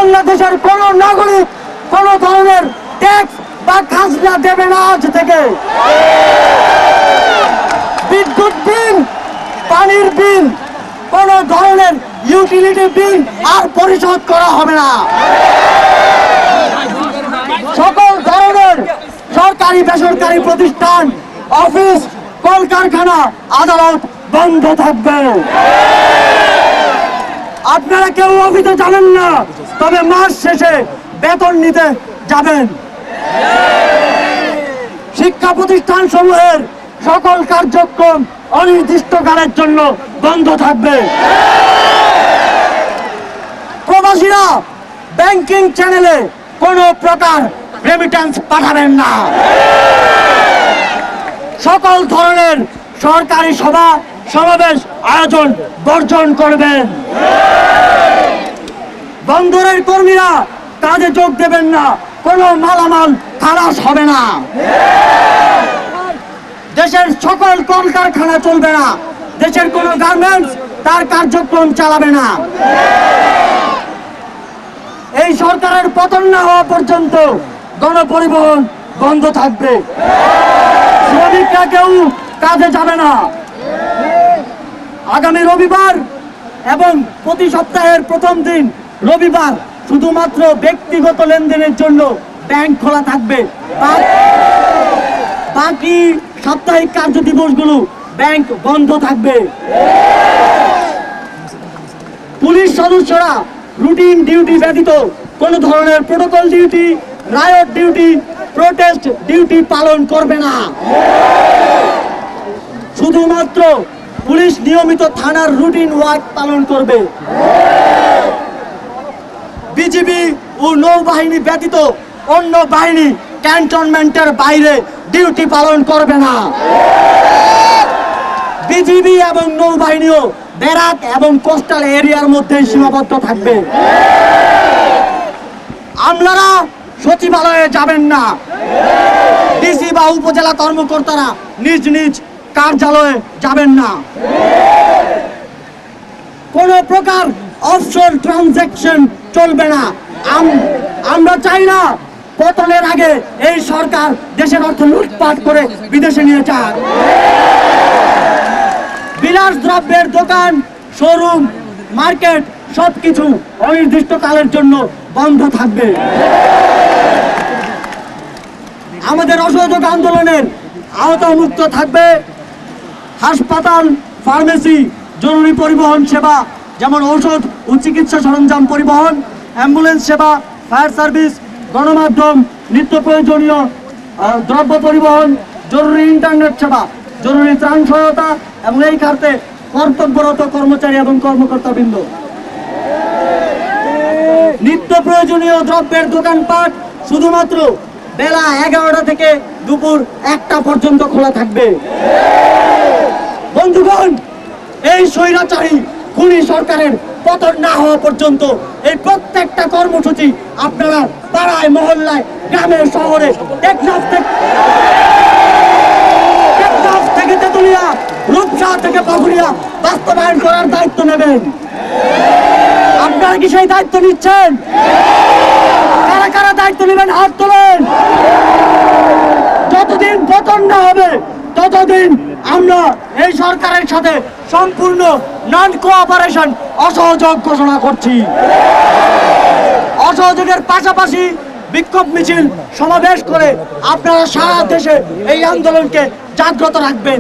বাংলাদেশের কোন নাগরিক কোন ধরনের ট্যাক্স বা খাজনা দেবে না আজ থেকে। বিদ্যুৎ বিল, পানির বিল, কোন ধরনের ইউটিলিটি বিল আর পরিশোধ করা হবে না। সকল ধরনের সরকারি বেসরকারি প্রতিষ্ঠান, অফিস, কলকারখানা, আদালত বন্ধ থাকবে। আপনারা কেউ অফিসে যাবেন না, তবে মাস শেষে বেতন নিতে যাবেন। শিক্ষা প্রতিষ্ঠান সমূহের সকল কার্যক্রম অনির্দিষ্টকালের জন্য বন্ধ থাকবে। প্রবাসীরা ব্যাংকিং চ্যানেলে কোনো প্রকার রেমিটেন্স পাঠাবেন না। সকল ধরনের সরকারি সভা সমাবেশ আয়োজন বর্জন করবেন। বন্দরের কর্মীরা কাজে যোগ দেবেন না, কোনো মালামাল খালাস হবে না। দেশের সকল কলকারখানা চলবে না, দেশের কোনো গার্মেন্টস তার কার্যক্রম চালাবে না। এই সরকারের পতন না হওয়া পর্যন্ত গণপরিবহন বন্ধ থাকবে। শ্রমিকরা কেউ কাজে যাবে না। আগামী রবিবার এবং প্রতি সপ্তাহের প্রথম দিন রবিবার শুধুমাত্র ব্যক্তিগত লেনদেনের জন্য ব্যাংক খোলা থাকবে। বাকি সাপ্তাহিক কার্য দিবসগুলো ব্যাংক বন্ধ থাকবে। পুলিশ সদস্যরা রুটিন ডিউটি ব্যতীত কোন ধরনের protocol duty, riot duty, protest duty পালন করবে না। শুধুমাত্র পুলিশ নিয়মিত থানার রুটিন ওয়ার্ক পালন করবে। বিজিবি ও নৌবাহিনী ব্যতীত অন্য বাহিনী ক্যান্টনমেন্টের বাইরে ডিউটি পালন করবে না। বিজিবি এবং নৌবাহিনীও ব্যারাক এবং কোস্টাল এরিয়ার মধ্যে সীমাবদ্ধ থাকবে। আমলারা সচিবালয়ে যাবেন না। ডিসি বা উপজেলা কর্মকর্তারা নিজ নিজ কার্যালয়ে যাবেন না। কোন প্রকার অফশোর ট্রানজাকশন চলবে না। আমরা চাই না পতনের আগে এই সরকার দেশের অর্থ লুটপাট করে বিদেশে নিয়ে যাক। বিলাস দ্রব্যের দোকান, শোরুম, মার্কেট সবকিছু অনির্দিষ্টকালের জন্য বন্ধ থাকবে। আমাদের অসহযোগ আন্দোলনের আওতামুক্ত থাকবে হাসপাতাল, ফার্মেসি, জরুরি পরিবহন সেবা যেমন ঔষধ ও চিকিৎসা সরঞ্জাম পরিবহন, অ্যাম্বুলেন্স সেবা, ফায়ার সার্ভিস, গণমাধ্যম, নিত্য প্রয়োজনীয় দ্রব্য পরিবহন, জরুরি ইন্টারনেট সেবা, জরুরি ত্রাণ সহায়তা এবং এই খাতে কর্তব্যরত কর্মচারী এবং কর্মকর্তাবৃন্দ। নিত্য প্রয়োজনীয় দ্রব্যের দোকানপাট শুধুমাত্র বেলা 11টা থেকে দুপুর 1টা পর্যন্ত খোলা থাকবে। বন্ধুগণ, এই স্বৈরাচারী খুনি সরকারের পতন না হওয়া পর্যন্ত এই প্রত্যেকটা কর্মসূচি আপনারা পাড়ায়, মহল্লায়, গ্রামে, শহরে, টেকনাফ থেকে তেতুলিয়া, রূপসা থেকে পাকুড়িয়া বাস্তবায়ন করার দায়িত্ব নেবেন। আপনারা কি সেই দায়িত্ব নিচ্ছেন? কারা কারা দায়িত্ব নেবেন হাত তোলেন। যতদিন পতন না হবে ততদিন আমরা এই সরকারের সাথে সম্পূর্ণ নন কোঅপারেশন, অসহযোগ ঘোষণা করছি। অসহযোগের পাশাপাশি বিক্ষোভ মিছিল সমাবেশ করে আপনারা সারা দেশে এই আন্দোলনকে জাগ্রত রাখবেন।